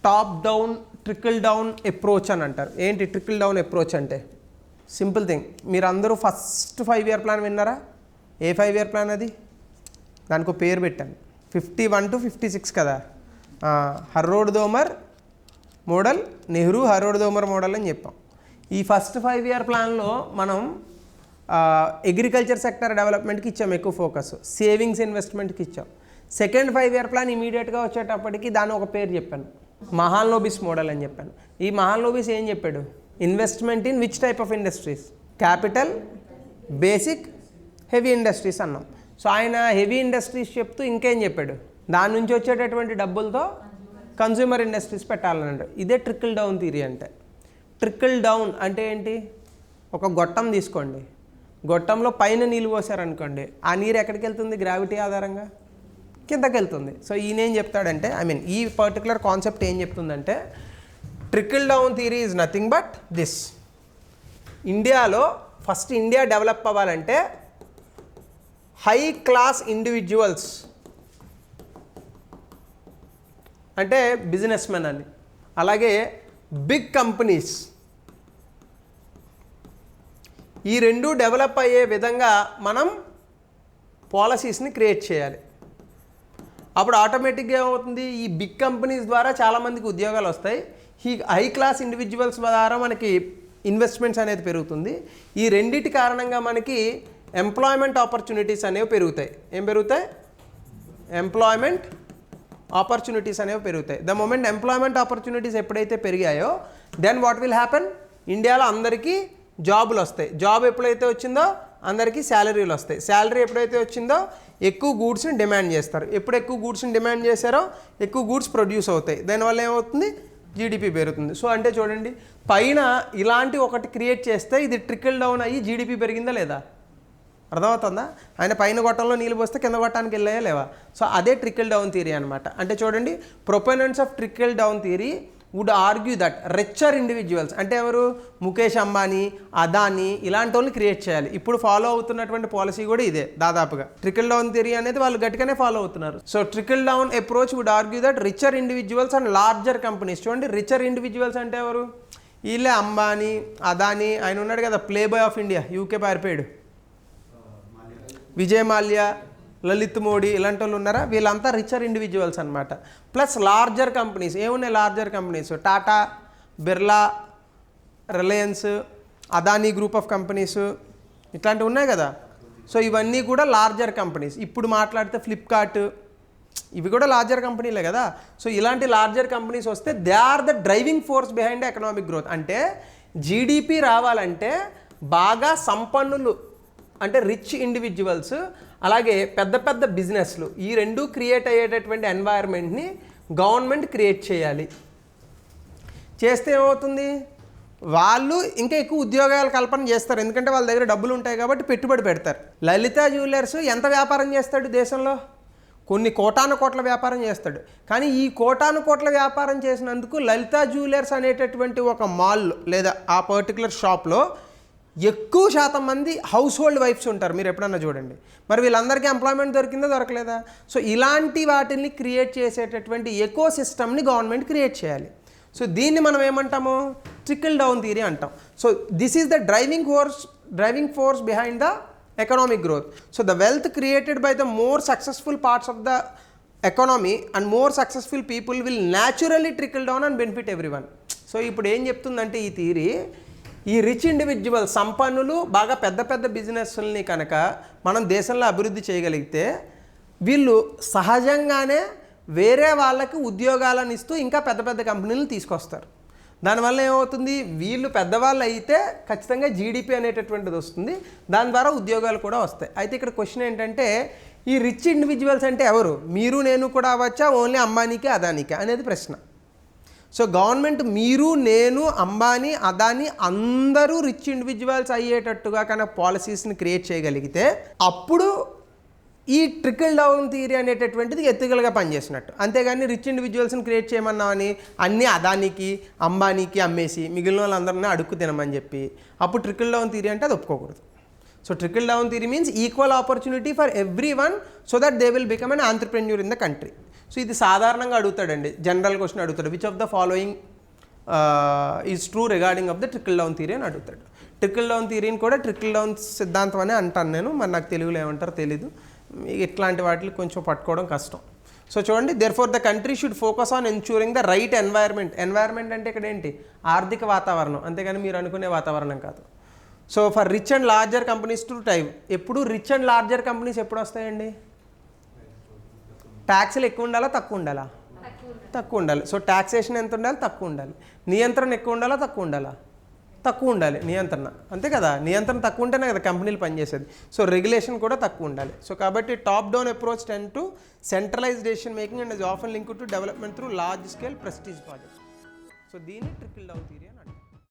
Top down trickle down approach అని అంటారు. ఏంటి ట్రికిల్ డౌన్ అప్రోచ్ అంటే? Simple thing. మీరు అందరూ ఫస్ట్ 5 ఇయర్ ప్లాన్ విన్నారా? ఏ 5 ఇయర్ ప్లాన్ అది? దానికి ఒక పేరు పెట్టాను, 51 to 56 కదా. హర్రోడ్ దోమర్ మోడల్, నెహ్రూ హర్రోడ్ దోమర్ మోడల్ అని చెప్పాం. ఈ ఫస్ట్ 5 ఇయర్ ప్లాన్లో మనం అగ్రికల్చర్ సెక్టర్ డెవలప్మెంట్కి ఇచ్చాం ఎక్కువ ఫోకస్, సేవింగ్స్ ఇన్వెస్ట్మెంట్కి ఇచ్చాం. సెకండ్ 5 ఇయర్ ప్లాన్ ఇమీడియట్గా వచ్చేటప్పటికి దాని ఒక పేరు చెప్పాను, మహాల్నోబిస్ మోడల్ అని చెప్పాను. ఈ మహాల్నోబిస్ ఏం చెప్పాడు? Investment in which type of industries? Capital, basic, heavy industries అన్నాం. సో ఆయన హెవీ ఇండస్ట్రీస్ చెప్తూ ఇంకేం చెప్పాడు? దాని నుంచి వచ్చేటటువంటి డబ్బులతో కన్జ్యూమర్ ఇండస్ట్రీస్ పెట్టాలన్నాడు. ఇదే ట్రికిల్ డౌన్ థియరీ అంటే. ట్రికిల్ డౌన్ అంటే ఏంటి? ఒక గొట్టం తీసుకోండి, గొట్టంలో పైన నీళ్ళు పోసారనుకోండి, ఆ నీరు ఎక్కడికి వెళ్తుంది? గ్రావిటీ ఆధారంగా కిందకి వెళ్తుంది. సో ఈయన ఏం చెప్తాడంటే, ఈ పర్టికులర్ కాన్సెప్ట్ ఏం చెప్తుందంటే, trickle down theory is nothing but this. ఇండియాలో ఫస్ట్ ఇండియా డెవలప్ అవ్వాలంటే హై క్లాస్ ఇండివిజువల్స్ అంటే బిజినెస్ మెన్ అని, అలాగే బిగ్ కంపెనీస్, ఈ రెండు డెవలప్ అయ్యే విధంగా మనం పాలసీస్ని క్రియేట్ చేయాలి. అప్పుడు ఆటోమేటిక్గా ఏమవుతుంది? ఈ బిగ్ కంపెనీస్ ద్వారా చాలామందికి ఉద్యోగాలు వస్తాయి. ఈ హై క్లాస్ ఇండివిజువల్స్ ద్వారా మనకి ఇన్వెస్ట్మెంట్స్ అనేది పెరుగుతుంది. ఈ రెండిటి కారణంగా మనకి ఎంప్లాయ్మెంట్ ఆపర్చునిటీస్ అనేవి పెరుగుతాయి. ఏం పెరుగుతాయి? ఎంప్లాయ్మెంట్ ఆపర్చునిటీస్ అనేవి పెరుగుతాయి. ద మూమెంట్ ఎంప్లాయ్మెంట్ ఆపర్చునిటీస్ ఎప్పుడైతే పెరిగాయో దెన్ వాట్ విల్ హ్యాపెన్? ఇండియాలో అందరికీ జాబులు వస్తాయి. జాబ్ ఎప్పుడైతే వచ్చిందో అందరికీ శాలరీలు వస్తాయి. శాలరీ ఎప్పుడైతే వచ్చిందో ఎక్కువ గూడ్స్ని డిమాండ్ చేస్తారు. ఎప్పుడు ఎక్కువ గూడ్స్ని డిమాండ్ చేశారో ఎక్కువ గూడ్స్ ప్రొడ్యూస్ అవుతాయి. దానివల్ల ఏమవుతుంది? జీడిపి పెరుగుతుంది. సో అంటే చూడండి, పైన ఇలాంటి ఒకటి క్రియేట్ చేస్తే ఇది ట్రికిల్ డౌన్ అయ్యి జీడిపి పెరిగిందా లేదా? అర్థమవుతుందా? ఆయన పైన గొట్టంలో నీళ్ళు పోస్తే కింద గొట్టానికి వెళ్ళాయా లేవా? సో అదే ట్రికిల్ డౌన్ థియరీ అనమాట. అంటే చూడండి, proponents of trickle down theory would argue that richer individuals అంటే ఎవరు? ముఖేష్ అంబానీ, అదానీ ఇలాంటి వాళ్ళని క్రియేట్ చేయాలి. ఇప్పుడు ఫాలో అవుతున్నటువంటి పాలసీ కూడా ఇదే దాదాపుగా. ట్రికిల్ డౌన్ థియరీ అనేది వాళ్ళు గట్టిగానే ఫాలో అవుతున్నారు. So trickle down approach would argue that richer individuals and larger companies. చూడండి, రిచర్ ఇండివిజువల్స్ అంటే ఎవరు? వీళ్ళే అంబానీ, అదానీ. ఆయన ఉన్నాడు కదా playboy of India, UK పారిపోయాడు, విజయ్ మాల్యా, లలిత్ మోడీ, ఇలాంటి వాళ్ళు ఉన్నారా? వీళ్ళంతా రిచర్ ఇండివిజువల్స్ అనమాట. ప్లస్ లార్జర్ కంపెనీస్ ఏమున్నాయి? Larger companies Tata, Birla, Reliance, Adani group of companies ఇట్లాంటివి ఉన్నాయి కదా. సో ఇవన్నీ కూడా లార్జర్ కంపెనీస్. ఇప్పుడు మాట్లాడితే ఫ్లిప్కార్ట్, ఇవి కూడా లార్జర్ కంపెనీలే కదా. సో ఇలాంటి లార్జర్ కంపెనీస్ వస్తే they are the driving force behind economic growth. అంటే జీడిపి రావాలంటే బాగా సంపన్నులు అంటే రిచ్ ఇండివిజువల్స్, అలాగే పెద్ద పెద్ద బిజినెస్లు, ఈ రెండు క్రియేట్ అయ్యేటటువంటి ఎన్వైర్న్మెంట్ని గవర్నమెంట్ క్రియేట్ చేయాలి. చేస్తే ఏమవుతుంది? వాళ్ళు ఇంకా ఎక్కువ ఉద్యోగాల కల్పన చేస్తారు. ఎందుకంటే వాళ్ళ దగ్గర డబ్బులు ఉంటాయి కాబట్టి పెట్టుబడి పెడతారు. లలిత జ్యువెలర్స్ ఎంత వ్యాపారం చేస్తాడు దేశంలో? కొన్ని కోటాను కోట్ల వ్యాపారం చేస్తాడు. కానీ ఈ కోటాను కోట్ల వ్యాపారం చేసినందుకు లలిత జ్యువెలర్స్ అనేటటువంటి ఒక మాల్ లేదా ఆ పర్టికులర్ షాప్లో ఎక్కువ శాతం మంది హౌస్ హోల్డ్ వైఫ్స్ ఉంటారు. మీరు ఎప్పుడన్నా చూడండి. మరి వీళ్ళందరికీ ఎంప్లాయ్మెంట్ దొరికిందా దొరకలేదా? సో ఇలాంటి వాటిని క్రియేట్ చేసేటటువంటి ఎకో సిస్టమ్ని గవర్నమెంట్ క్రియేట్ చేయాలి. సో దీన్ని మనం ఏమంటాము? ట్రికిల్ డౌన్ థియరీ అంటాం. So this is the driving force behind the economic growth. So the wealth created by the more successful parts of the economy and more successful people will naturally trickle down and benefit everyone. So ఇప్పుడు ఏం చెప్తుందంటే ఈ theory, ఈ rich individual సంపన్నులు బాగా పెద్ద పెద్ద బిజినెస్ని కనుక మనం దేశంలో అభివృద్ధి చేయగలిగితే వీళ్ళు సహజంగానే వేరే వాళ్ళకి ఉద్యోగాలను ఇస్తూ ఇంకా పెద్ద పెద్ద కంపెనీలను తీసుకొస్తారు. దానివల్ల ఏమవుతుంది? వీళ్ళు పెద్దవాళ్ళు అయితే ఖచ్చితంగా జీడిపి అనేటటువంటిది వస్తుంది, దాని ద్వారా ఉద్యోగాలు కూడా వస్తాయి. అయితే ఇక్కడ క్వశ్చన్ ఏంటంటే, ఈ రిచ్ ఇండివిజువల్స్ అంటే ఎవరు? మీరు నేను కూడా అవ్వచ్చా? ఓన్లీ అంబానీకే అదానీకే అనేది ప్రశ్న. సో గవర్నమెంట్ మీరు నేను అంబానీ అదానీ అందరూ రిచ్ ఇండివిజువల్స్ అయ్యేటట్టుగా కనుక పాలసీస్ని క్రియేట్ చేయగలిగితే అప్పుడు ఈ ట్రికిల్ డౌన్ థియరీ అనేటటువంటిది ఎత్తికలుగా పనిచేసినట్టు. అంతేగాని రిచ్ ఇండివిజువల్స్ని క్రియేట్ చేయమన్నామని అన్నీ అదానికి అంబానీకి అమ్మేసి మిగిలిన వాళ్ళందరినీ అడుక్కు తినమని చెప్పి అప్పుడు ట్రికిల్ డౌన్ థియరీ అంటే అది ఒప్పుకోకూడదు. So trickle down theory means equal opportunity for every one so that they will become an entrepreneur in the country. So ఇది సాధారణంగా అడుగుతాడండి, జనరల్ క్వశ్చన్ అడుగుతాడు, which of the following is true regarding of the trickle down theory అని అడుగుతాడు. Trickle down థియరీని కూడా trickle down సిద్ధాంతం అనే అంటాను నేను, మరి నాకు తెలుగులో ఏమంటారో తెలీదు. ఇట్లాంటి వాటిని కొంచెం పట్టుకోవడం కష్టం. సో చూడండి, therefore the country should focus on ensuring the right environment. Environment అంటే ఇక్కడ ఏంటి, ఆర్థిక వాతావరణం, అంతేగాని మీరు అనుకునే వాతావరణం కాదు. So for rich and larger companies to thrive. ఎప్పుడు రిచ్ అండ్ లార్జర్ కంపెనీస్ ఎప్పుడు వస్తాయండి? ట్యాక్స్లు ఎక్కువ ఉండాలా తక్కువ ఉండాలా? తక్కువ ఉండాలి. సో ట్యాక్సేషన్ ఎంత ఉండాలి? తక్కువ ఉండాలి. నియంత్రణ ఎక్కువ ఉండాలా తక్కువ ఉండాలా? తక్కువ ఉండాలి నియంత్రణ, అంతే కదా. నియంత్రణ తక్కువ ఉంటేనే కదా కంపెనీలు పనిచేసేది. సో రెగ్యులేషన్ కూడా తక్కువ ఉండాలి. సో కాబట్టి top down approach tend to centralise decision making and is often linked to development through large scale prestige projects. So దీన్ని ట్రికల్ డౌన్ థియరీ.